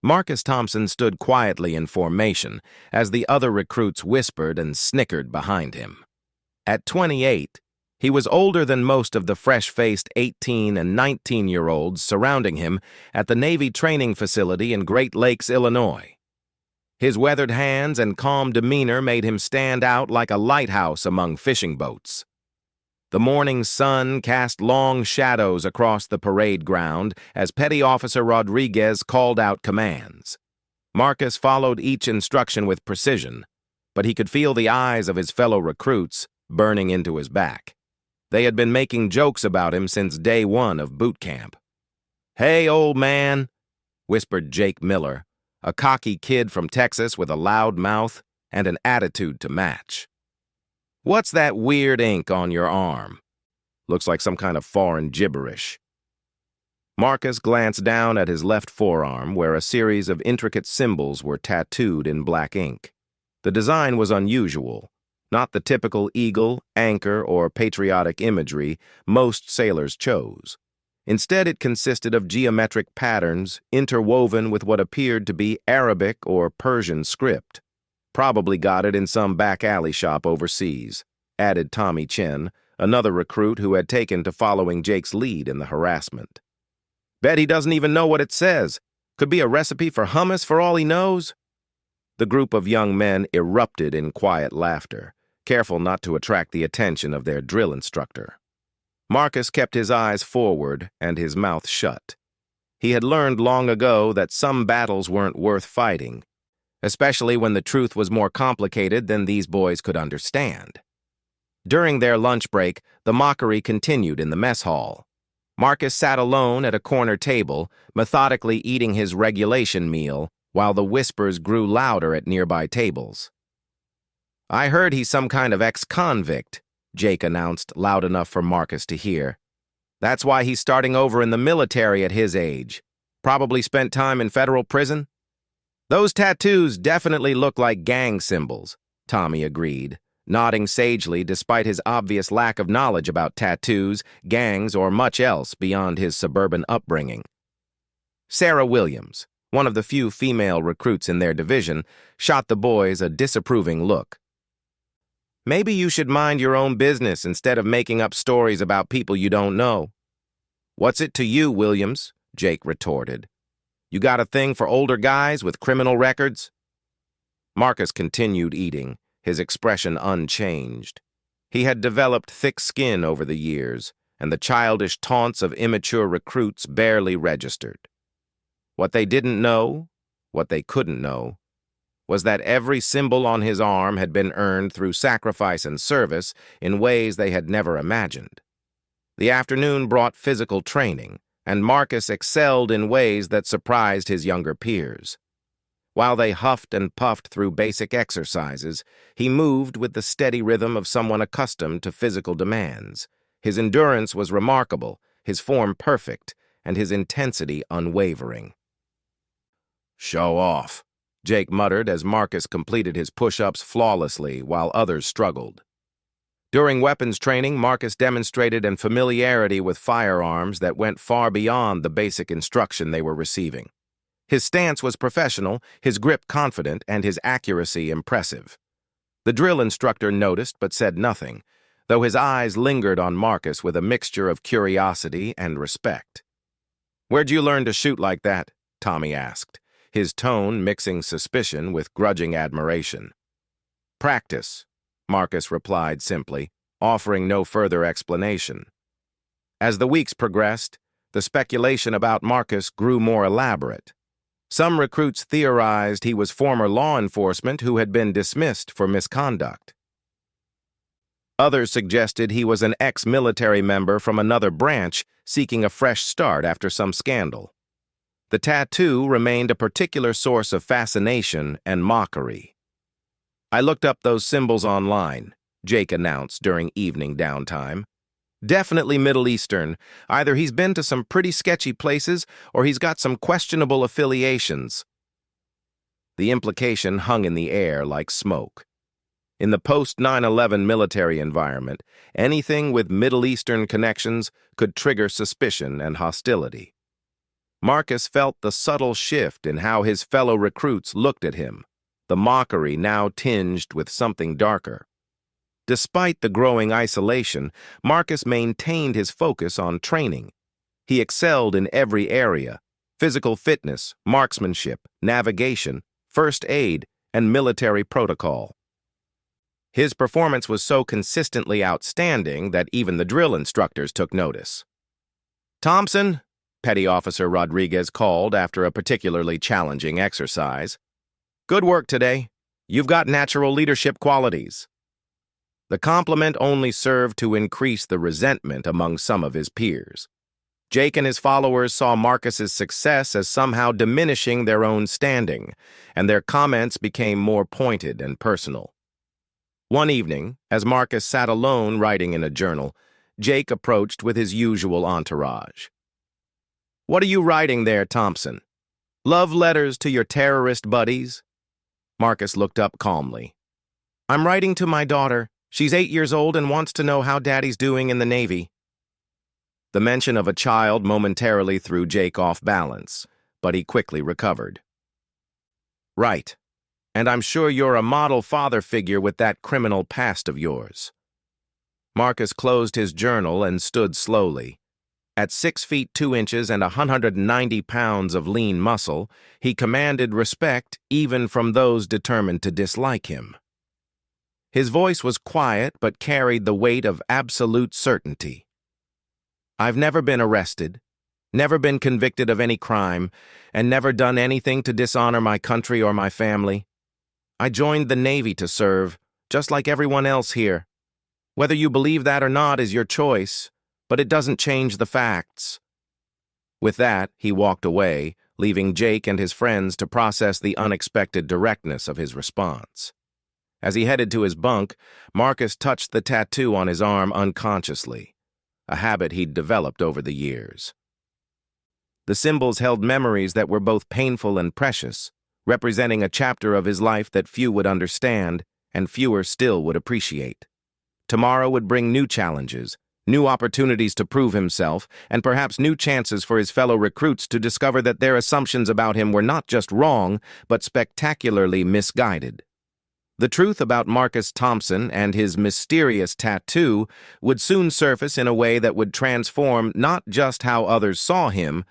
Marcus Thompson stood quietly in formation as the other recruits whispered and snickered behind him. At 28, he was older than most of the fresh-faced 18 and 19-year-olds surrounding him at the Navy training facility in Great Lakes, Illinois. His weathered hands and calm demeanor made him stand out like a lighthouse among fishing boats. The morning sun cast long shadows across the parade ground as Petty Officer Rodriguez called out commands. Marcus followed each instruction with precision, but he could feel the eyes of his fellow recruits burning into his back. They had been making jokes about him since day one of boot camp. "Hey, old man," whispered Jake Miller, a cocky kid from Texas with a loud mouth and an attitude to match. "What's that weird ink on your arm? Looks like some kind of foreign gibberish." Marcus glanced down at his left forearm where a series of intricate symbols were tattooed in black ink. The design was unusual, not the typical eagle, anchor, or patriotic imagery most sailors chose. Instead, it consisted of geometric patterns interwoven with what appeared to be Arabic or Persian script. "Probably got it in some back alley shop overseas," added Tommy Chen, another recruit who had taken to following Jake's lead in the harassment. "Bet he doesn't even know what it says. Could be a recipe for hummus for all he knows." The group of young men erupted in quiet laughter, careful not to attract the attention of their drill instructor. Marcus kept his eyes forward and his mouth shut. He had learned long ago that some battles weren't worth fighting, especially when the truth was more complicated than these boys could understand. During their lunch break, the mockery continued in the mess hall. Marcus sat alone at a corner table, methodically eating his regulation meal, while the whispers grew louder at nearby tables. "I heard he's some kind of ex-convict," Jake announced loud enough for Marcus to hear. "That's why he's starting over in the military at his age. Probably spent time in federal prison." "Those tattoos definitely look like gang symbols," Tommy agreed, nodding sagely despite his obvious lack of knowledge about tattoos, gangs, or much else beyond his suburban upbringing. Sarah Williams, one of the few female recruits in their division, shot the boys a disapproving look. "Maybe you should mind your own business instead of making up stories about people you don't know." "What's it to you, Williams?" Jake retorted. "You got a thing for older guys with criminal records?" Marcus continued eating, his expression unchanged. He had developed thick skin over the years, and the childish taunts of immature recruits barely registered. What they didn't know, what they couldn't know, was that every symbol on his arm had been earned through sacrifice and service in ways they had never imagined. The afternoon brought physical training, and Marcus excelled in ways that surprised his younger peers. While they huffed and puffed through basic exercises, he moved with the steady rhythm of someone accustomed to physical demands. His endurance was remarkable, his form perfect, and his intensity unwavering. "Show off," Jake muttered as Marcus completed his push-ups flawlessly while others struggled. During weapons training, Marcus demonstrated an familiarity with firearms that went far beyond the basic instruction they were receiving. His stance was professional, his grip confident, and his accuracy impressive. The drill instructor noticed but said nothing, though his eyes lingered on Marcus with a mixture of curiosity and respect. "Where'd you learn to shoot like that?" Tommy asked, his tone mixing suspicion with grudging admiration. "Practice," Marcus replied simply, offering no further explanation. As the weeks progressed, the speculation about Marcus grew more elaborate. Some recruits theorized he was former law enforcement who had been dismissed for misconduct. Others suggested he was an ex-military member from another branch seeking a fresh start after some scandal. The tattoo remained a particular source of fascination and mockery. "I looked up those symbols online," Jake announced during evening downtime. "Definitely Middle Eastern. Either he's been to some pretty sketchy places or he's got some questionable affiliations." The implication hung in the air like smoke. In the post-9/11 military environment, anything with Middle Eastern connections could trigger suspicion and hostility. Marcus felt the subtle shift in how his fellow recruits looked at him, the mockery now tinged with something darker. Despite the growing isolation, Marcus maintained his focus on training. He excelled in every area: physical fitness, marksmanship, navigation, first aid, and military protocol. His performance was so consistently outstanding that even the drill instructors took notice. "Thompson," Petty Officer Rodriguez called after a particularly challenging exercise, "good work today. You've got natural leadership qualities." The compliment only served to increase the resentment among some of his peers. Jake and his followers saw Marcus's success as somehow diminishing their own standing, and their comments became more pointed and personal. One evening, as Marcus sat alone writing in a journal, Jake approached with his usual entourage. "What are you writing there, Thompson? Love letters to your terrorist buddies?" Marcus looked up calmly. "I'm writing to my daughter. She's 8 years old and wants to know how Daddy's doing in the Navy." The mention of a child momentarily threw Jake off balance, but he quickly recovered. "Right. And I'm sure you're a model father figure with that criminal past of yours." Marcus closed his journal and stood slowly. At 6 feet 2 inches and 190 pounds of lean muscle, he commanded respect even from those determined to dislike him. His voice was quiet but carried the weight of absolute certainty. "I've never been arrested, never been convicted of any crime, and never done anything to dishonor my country or my family. I joined the Navy to serve, just like everyone else here. Whether you believe that or not is your choice, but it doesn't change the facts." With that, he walked away, leaving Jake and his friends to process the unexpected directness of his response. As he headed to his bunk, Marcus touched the tattoo on his arm unconsciously, a habit he'd developed over the years. The symbols held memories that were both painful and precious, representing a chapter of his life that few would understand and fewer still would appreciate. Tomorrow would bring new challenges, new opportunities to prove himself, and perhaps new chances for his fellow recruits to discover that their assumptions about him were not just wrong, but spectacularly misguided. The truth about Marcus Thompson and his mysterious tattoo would soon surface in a way that would transform not just how others saw him,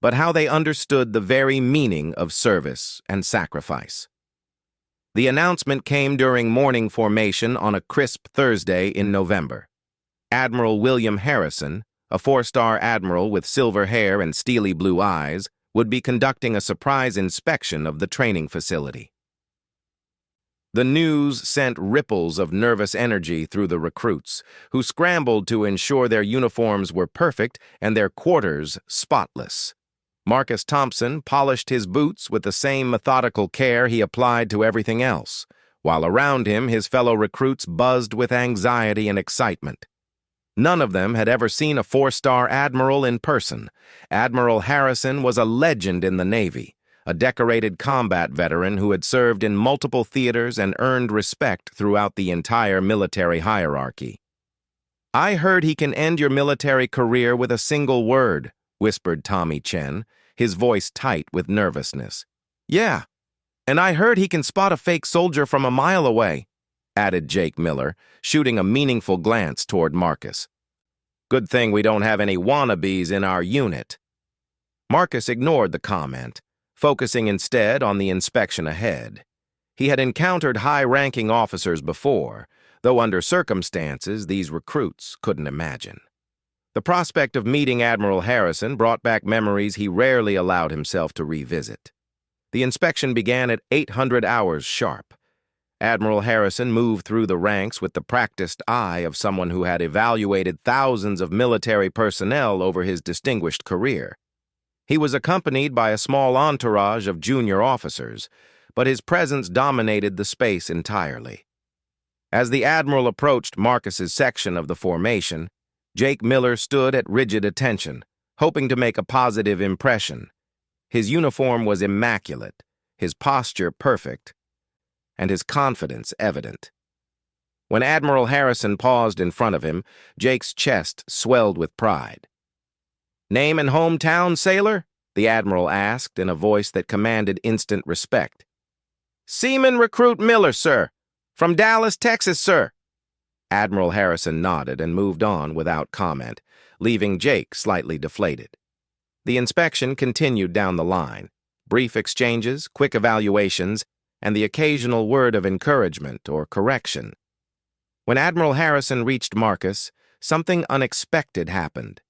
but how they understood the very meaning of service and sacrifice. The announcement came during morning formation on a crisp Thursday in November. Admiral William Harrison, a 4-star admiral with silver hair and steely blue eyes, would be conducting a surprise inspection of the training facility. The news sent ripples of nervous energy through the recruits, who scrambled to ensure their uniforms were perfect and their quarters spotless. Marcus Thompson polished his boots with the same methodical care he applied to everything else, while around him his fellow recruits buzzed with anxiety and excitement. None of them had ever seen a 4-star admiral in person. Admiral Harrison was a legend in the Navy, a decorated combat veteran who had served in multiple theaters and earned respect throughout the entire military hierarchy. "I heard he can end your military career with a single word," whispered Tommy Chen, his voice tight with nervousness. "Yeah, and I heard he can spot a fake soldier from a mile away," added Jake Miller, shooting a meaningful glance toward Marcus. "Good thing we don't have any wannabes in our unit." Marcus ignored the comment, focusing instead on the inspection ahead. He had encountered high-ranking officers before, though under circumstances these recruits couldn't imagine. The prospect of meeting Admiral Harrison brought back memories he rarely allowed himself to revisit. The inspection began at 800 hours sharp. Admiral Harrison moved through the ranks with the practiced eye of someone who had evaluated thousands of military personnel over his distinguished career. He was accompanied by a small entourage of junior officers, but his presence dominated the space entirely. As the Admiral approached Marcus's section of the formation, Jake Miller stood at rigid attention, hoping to make a positive impression. His uniform was immaculate, his posture perfect, and his confidence evident. When Admiral Harrison paused in front of him, Jake's chest swelled with pride. "Name and hometown, sailor?" the Admiral asked in a voice that commanded instant respect. Seaman Recruit Miller, sir. From Dallas, Texas, sir. Admiral Harrison nodded and moved on without comment, leaving Jake slightly deflated. The inspection continued down the line. Brief exchanges, quick evaluations, and the occasional word of encouragement or correction. When Admiral Harrison reached Marcus, something unexpected happened.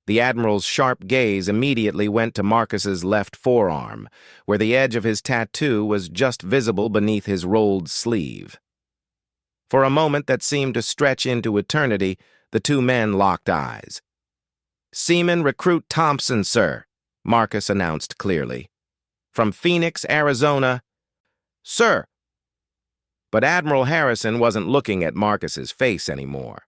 The Admiral's sharp gaze immediately went to Marcus's left forearm, where the edge of his tattoo was just visible beneath his rolled sleeve. For a moment that seemed to stretch into eternity, the two men locked eyes. Seaman Recruit Thompson, sir, Marcus announced clearly. From Phoenix, Arizona. Sir. But Admiral Harrison wasn't looking at Marcus's face anymore.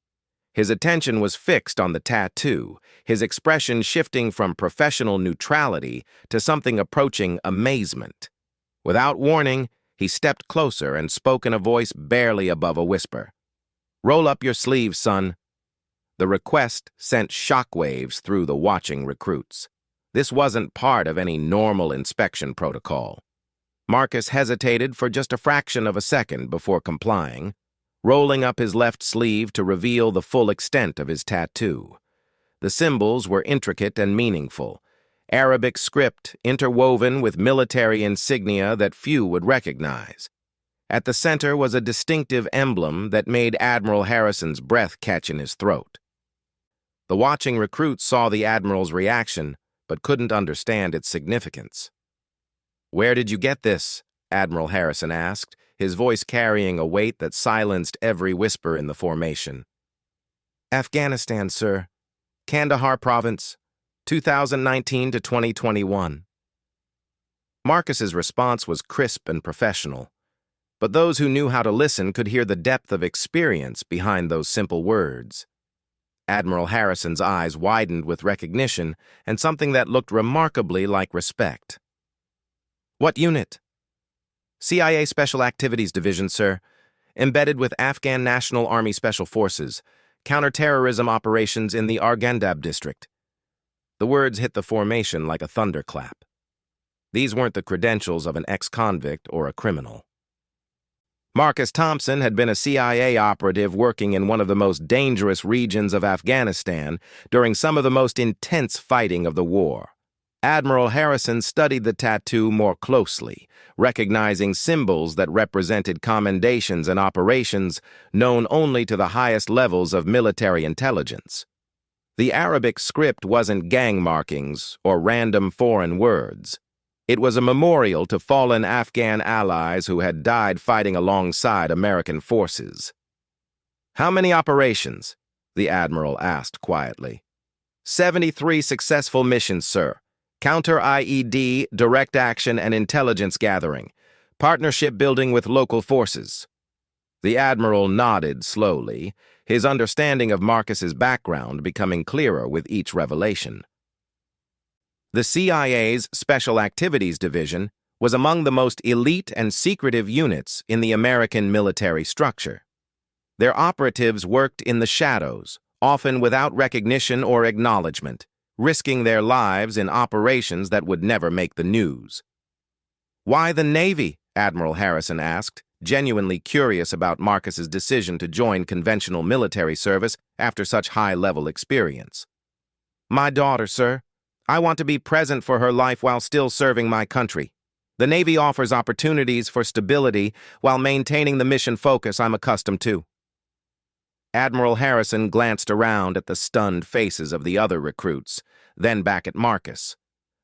His attention was fixed on the tattoo, his expression shifting from professional neutrality to something approaching amazement. Without warning, he stepped closer and spoke in a voice barely above a whisper. Roll up your sleeves, son. The request sent shockwaves through the watching recruits. This wasn't part of any normal inspection protocol. Marcus hesitated for just a fraction of a second before complying, rolling up his left sleeve to reveal the full extent of his tattoo. The symbols were intricate and meaningful, Arabic script interwoven with military insignia that few would recognize. At the center was a distinctive emblem that made Admiral Harrison's breath catch in his throat. The watching recruits saw the Admiral's reaction, but couldn't understand its significance. Where did you get this? Admiral Harrison asked, his voice carrying a weight that silenced every whisper in the formation. Afghanistan, sir. Kandahar Province, 2019 to 2021. Marcus's response was crisp and professional, but those who knew how to listen could hear the depth of experience behind those simple words. Admiral Harrison's eyes widened with recognition and something that looked remarkably like respect. What unit? CIA Special Activities Division, sir. Embedded with Afghan National Army Special Forces. Counterterrorism operations in the Arghandab district. The words hit the formation like a thunderclap. These weren't the credentials of an ex-convict or a criminal. Marcus Thompson had been a CIA operative working in one of the most dangerous regions of Afghanistan during some of the most intense fighting of the war. Admiral Harrison studied the tattoo more closely, recognizing symbols that represented commendations and operations known only to the highest levels of military intelligence. The Arabic script wasn't gang markings or random foreign words. It was a memorial to fallen Afghan allies who had died fighting alongside American forces. How many operations? The Admiral asked quietly. 73 successful missions, sir. Counter-IED, direct action, and intelligence gathering. Partnership building with local forces. The Admiral nodded slowly, his understanding of Marcus's background becoming clearer with each revelation. The CIA's Special Activities Division was among the most elite and secretive units in the American military structure. Their operatives worked in the shadows, often without recognition or acknowledgement, risking their lives in operations that would never make the news. Why the Navy? Admiral Harrison asked, genuinely curious about Marcus's decision to join conventional military service after such high-level experience. My daughter, sir. I want to be present for her life while still serving my country. The Navy offers opportunities for stability while maintaining the mission focus I'm accustomed to. Admiral Harrison glanced around at the stunned faces of the other recruits, then back at Marcus.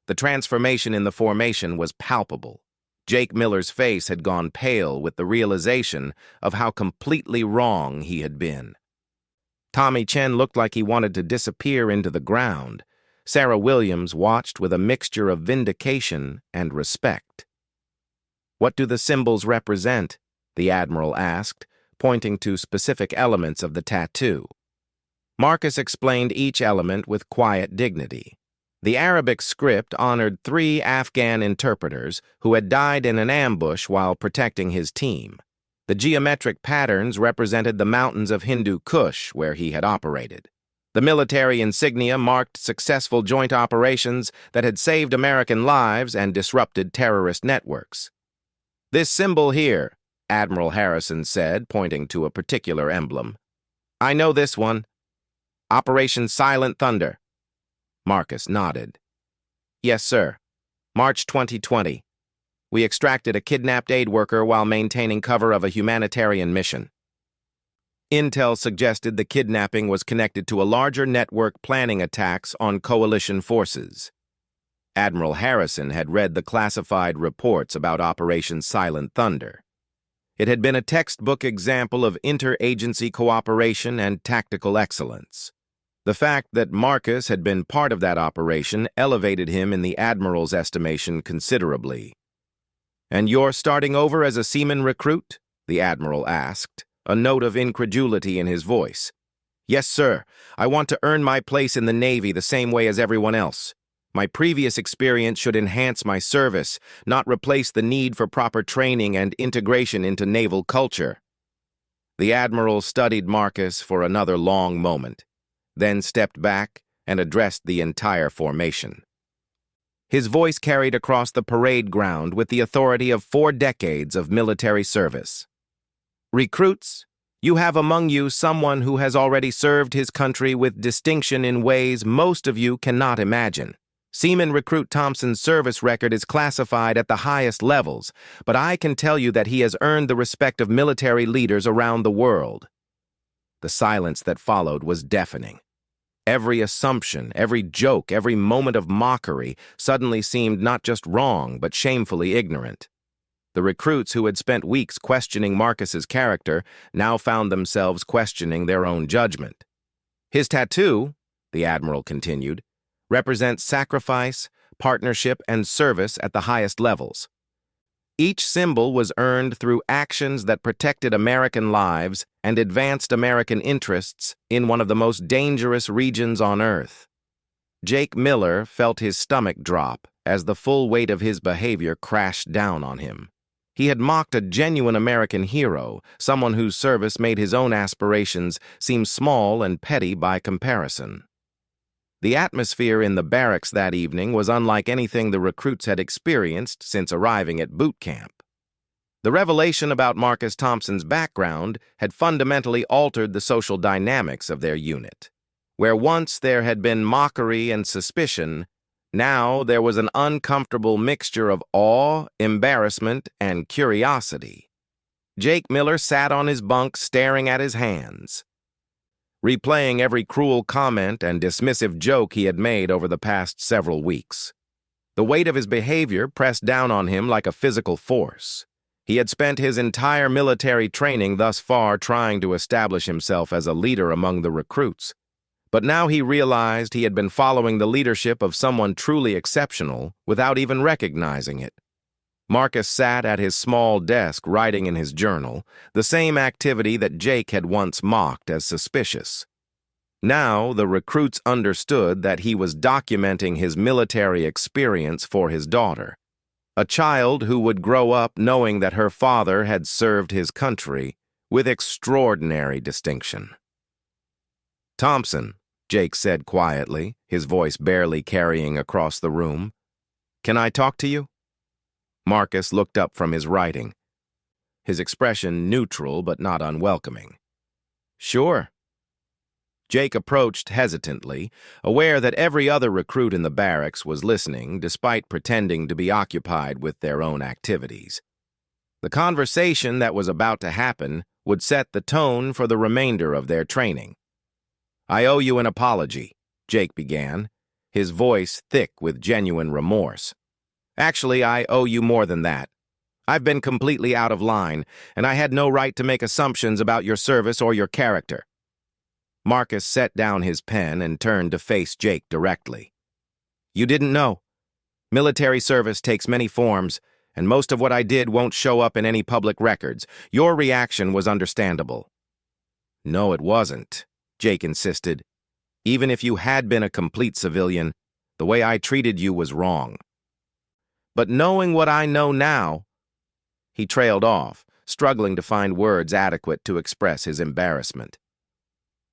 The transformation in the formation was palpable. Jake Miller's face had gone pale with the realization of how completely wrong he had been. Tommy Chen looked like he wanted to disappear into the ground. Sarah Williams watched with a mixture of vindication and respect. What do the symbols represent? The Admiral asked, pointing to specific elements of the tattoo. Marcus explained each element with quiet dignity. The Arabic script honored 3 Afghan interpreters who had died in an ambush while protecting his team. The geometric patterns represented the mountains of Hindu Kush where he had operated. The military insignia marked successful joint operations that had saved American lives and disrupted terrorist networks. "This symbol here," Admiral Harrison said, pointing to a particular emblem. "I know this one. Operation Silent Thunder." Marcus nodded. "Yes, sir. March 2020. We extracted a kidnapped aid worker while maintaining cover of a humanitarian mission. Intel suggested the kidnapping was connected to a larger network planning attacks on coalition forces." Admiral Harrison had read the classified reports about Operation Silent Thunder. It had been a textbook example of interagency cooperation and tactical excellence. The fact that Marcus had been part of that operation elevated him in the Admiral's estimation considerably. "And you're starting over as a seaman recruit?" the Admiral asked, a note of incredulity in his voice. "Yes, sir. I want to earn my place in the Navy the same way as everyone else. My previous experience should enhance my service, not replace the need for proper training and integration into naval culture." The Admiral studied Marcus for another long moment, then stepped back and addressed the entire formation. His voice carried across the parade ground with the authority of 4 decades of military service. "Recruits, you have among you someone who has already served his country with distinction in ways most of you cannot imagine. Seaman Recruit Thompson's service record is classified at the highest levels, but I can tell you that he has earned the respect of military leaders around the world." The silence that followed was deafening. Every assumption, every joke, every moment of mockery suddenly seemed not just wrong, but shamefully ignorant. The recruits who had spent weeks questioning Marcus's character now found themselves questioning their own judgment. "His tattoo," the Admiral continued, "represents sacrifice, partnership, and service at the highest levels. Each symbol was earned through actions that protected American lives and advanced American interests in one of the most dangerous regions on Earth." Jake Miller felt his stomach drop as the full weight of his behavior crashed down on him. He had mocked a genuine American hero, someone whose service made his own aspirations seem small and petty by comparison. The atmosphere in the barracks that evening was unlike anything the recruits had experienced since arriving at boot camp. The revelation about Marcus Thompson's background had fundamentally altered the social dynamics of their unit. Where once there had been mockery and suspicion, now there was an uncomfortable mixture of awe, embarrassment, and curiosity. Jake Miller sat on his bunk staring at his hands, replaying every cruel comment and dismissive joke he had made over the past several weeks. The weight of his behavior pressed down on him like a physical force. He had spent his entire military training thus far trying to establish himself as a leader among the recruits. But now he realized he had been following the leadership of someone truly exceptional without even recognizing it. Marcus sat at his small desk writing in his journal, the same activity that Jake had once mocked as suspicious. Now the recruits understood that he was documenting his military experience for his daughter, a child who would grow up knowing that her father had served his country with extraordinary distinction. "Thompson," Jake said quietly, his voice barely carrying across the room, "can I talk to you?" Marcus looked up from his writing, his expression neutral but not unwelcoming. "Sure." Jake approached hesitantly, aware that every other recruit in the barracks was listening, despite pretending to be occupied with their own activities. The conversation that was about to happen would set the tone for the remainder of their training. "I owe you an apology," Jake began, his voice thick with genuine remorse. "Actually, I owe you more than that. I've been completely out of line, and I had no right to make assumptions about your service or your character." Marcus set down his pen and turned to face Jake directly. "You didn't know. Military service takes many forms, and most of what I did won't show up in any public records. Your reaction was understandable." "No, it wasn't," Jake insisted. "Even if you had been a complete civilian, the way I treated you was wrong. But knowing what I know now..." He trailed off, struggling to find words adequate to express his embarrassment.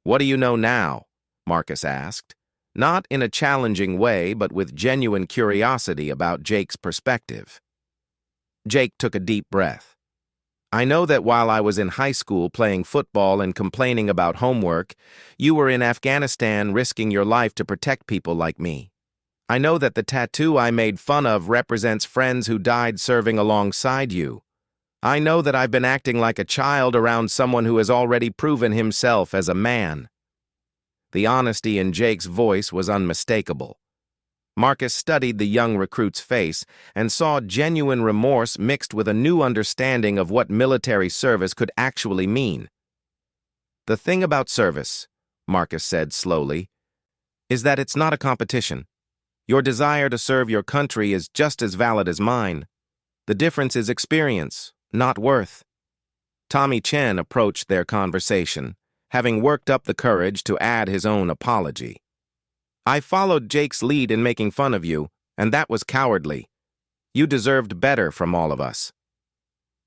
"What do you know now?" Marcus asked, not in a challenging way, but with genuine curiosity about Jake's perspective. Jake took a deep breath. I know that while I was in high school playing football and complaining about homework, you were in Afghanistan risking your life to protect people like me. I know that the tattoo I made fun of represents friends who died serving alongside you. I know that I've been acting like a child around someone who has already proven himself as a man. The honesty in Jake's voice was unmistakable. Marcus studied the young recruit's face and saw genuine remorse mixed with a new understanding of what military service could actually mean. The thing about service, Marcus said slowly, is that it's not a competition. Your desire to serve your country is just as valid as mine. The difference is experience, not worth. Tommy Chen approached their conversation, having worked up the courage to add his own apology. I followed Jake's lead in making fun of you, and that was cowardly. You deserved better from all of us.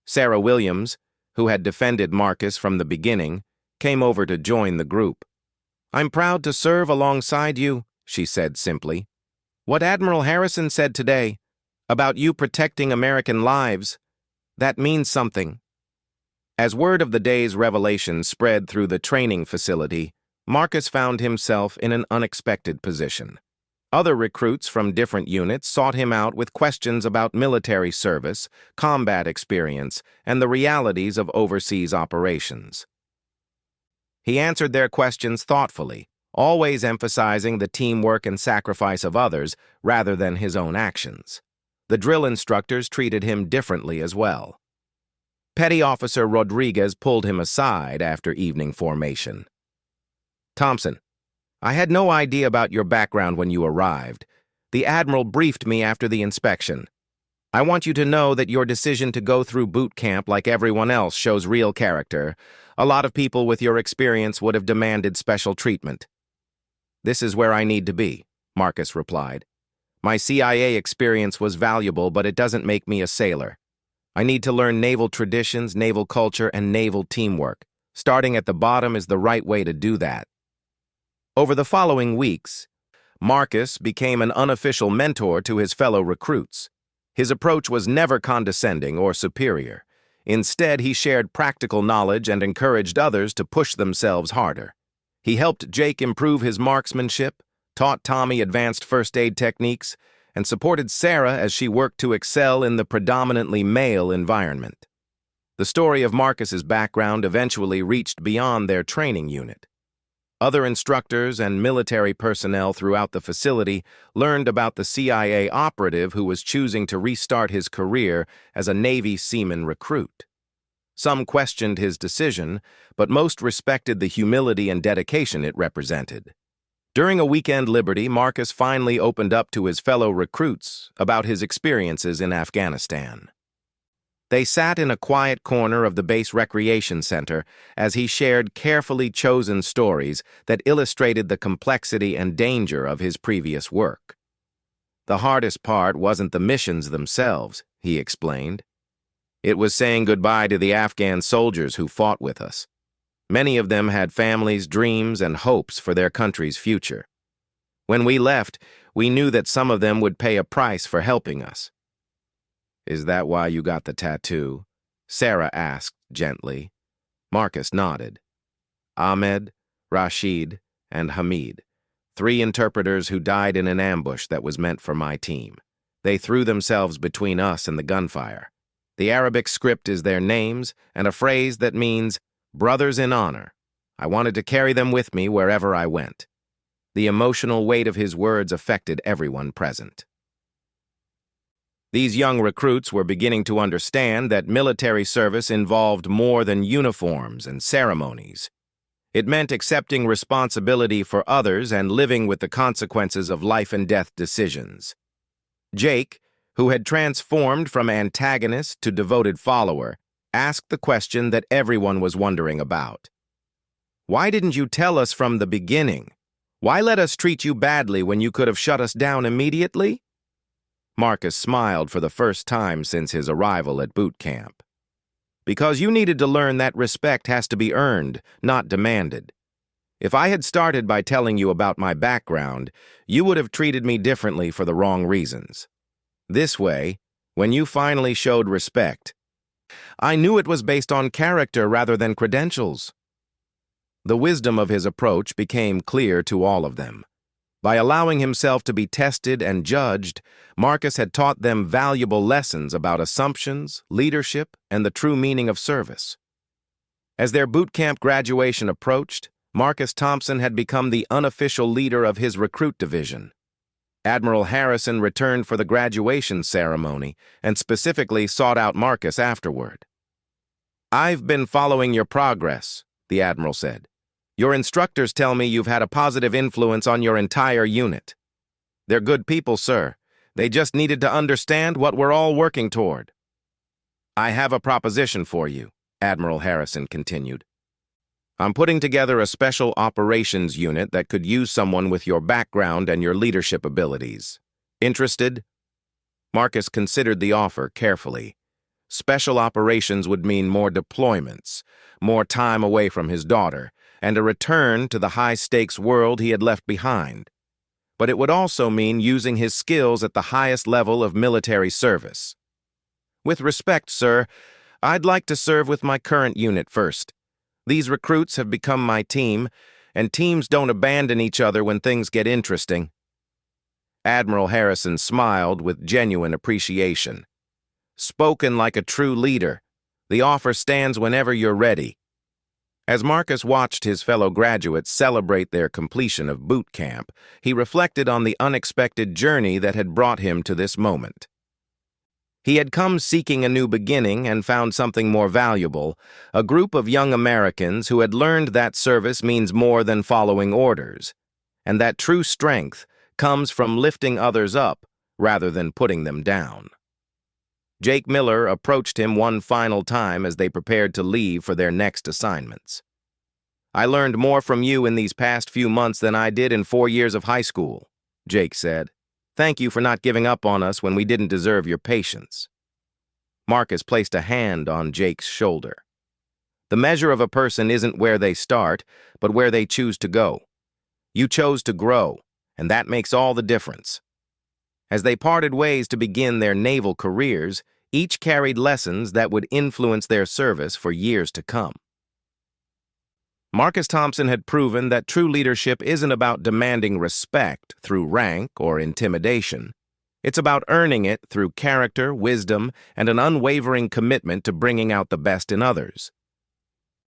Sarah Williams, who had defended Marcus from the beginning, came over to join the group. I'm proud to serve alongside you, she said simply. What Admiral Harrison said today, about you protecting American lives, that means something. As word of the day's revelation spread through the training facility, Marcus found himself in an unexpected position. Other recruits from different units sought him out with questions about military service, combat experience, and the realities of overseas operations. He answered their questions thoughtfully, always emphasizing the teamwork and sacrifice of others rather than his own actions. The drill instructors treated him differently as well. Petty Officer Rodriguez pulled him aside after evening formation. Thompson, I had no idea about your background when you arrived. The Admiral briefed me after the inspection. I want you to know that your decision to go through boot camp like everyone else shows real character. A lot of people with your experience would have demanded special treatment. This is where I need to be, Marcus replied. My CIA experience was valuable, but it doesn't make me a sailor. I need to learn naval traditions, naval culture, and naval teamwork. Starting at the bottom is the right way to do that. Over the following weeks, Marcus became an unofficial mentor to his fellow recruits. His approach was never condescending or superior. Instead, he shared practical knowledge and encouraged others to push themselves harder. He helped Jake improve his marksmanship, taught Tommy advanced first aid techniques, and supported Sarah as she worked to excel in the predominantly male environment. The story of Marcus's background eventually reached beyond their training unit. Other instructors and military personnel throughout the facility learned about the CIA operative who was choosing to restart his career as a Navy seaman recruit. Some questioned his decision, but most respected the humility and dedication it represented. During a weekend liberty, Marcus finally opened up to his fellow recruits about his experiences in Afghanistan. They sat in a quiet corner of the base recreation center as he shared carefully chosen stories that illustrated the complexity and danger of his previous work. The hardest part wasn't the missions themselves, he explained. It was saying goodbye to the Afghan soldiers who fought with us. Many of them had families, dreams, and hopes for their country's future. When we left, we knew that some of them would pay a price for helping us. Is that why you got the tattoo? Sarah asked gently. Marcus nodded. Ahmed, Rashid, and Hamid, 3 interpreters who died in an ambush that was meant for my team. They threw themselves between us and the gunfire. The Arabic script is their names and a phrase that means, brothers in honor. I wanted to carry them with me wherever I went. The emotional weight of his words affected everyone present. These young recruits were beginning to understand that military service involved more than uniforms and ceremonies. It meant accepting responsibility for others and living with the consequences of life and death decisions. Jake, who had transformed from antagonist to devoted follower, asked the question that everyone was wondering about. Why didn't you tell us from the beginning? Why let us treat you badly when you could have shut us down immediately? Marcus smiled for the first time since his arrival at boot camp. Because you needed to learn that respect has to be earned, not demanded. If I had started by telling you about my background, you would have treated me differently for the wrong reasons. This way, when you finally showed respect, I knew it was based on character rather than credentials. The wisdom of his approach became clear to all of them. By allowing himself to be tested and judged, Marcus had taught them valuable lessons about assumptions, leadership, and the true meaning of service. As their boot camp graduation approached, Marcus Thompson had become the unofficial leader of his recruit division. Admiral Harrison returned for the graduation ceremony and specifically sought out Marcus afterward. "I've been following your progress," the Admiral said. "Your instructors tell me you've had a positive influence on your entire unit. They're good people, sir. They just needed to understand what we're all working toward." "I have a proposition for you," Admiral Harrison continued. "I'm putting together a special operations unit that could use someone with your background and your leadership abilities. Interested?" Marcus considered the offer carefully. Special operations would mean more deployments, more time away from his daughter, and a return to the high-stakes world he had left behind. But it would also mean using his skills at the highest level of military service. "With respect, sir, I'd like to serve with my current unit first. These recruits have become my team, and teams don't abandon each other when things get interesting." Admiral Harrison smiled with genuine appreciation. "Spoken like a true leader. The offer stands whenever you're ready." As Marcus watched his fellow graduates celebrate their completion of boot camp, he reflected on the unexpected journey that had brought him to this moment. He had come seeking a new beginning and found something more valuable, a group of young Americans who had learned that service means more than following orders, and that true strength comes from lifting others up rather than putting them down. Jake Miller approached him one final time as they prepared to leave for their next assignments. "I learned more from you in these past few months than I did in 4 years of high school," Jake said. "Thank you for not giving up on us when we didn't deserve your patience." Marcus placed a hand on Jake's shoulder. "The measure of a person isn't where they start, but where they choose to go. You chose to grow, and that makes all the difference." As they parted ways to begin their naval careers, each carried lessons that would influence their service for years to come. Marcus Thompson had proven that true leadership isn't about demanding respect through rank or intimidation. It's about earning it through character, wisdom, and an unwavering commitment to bringing out the best in others.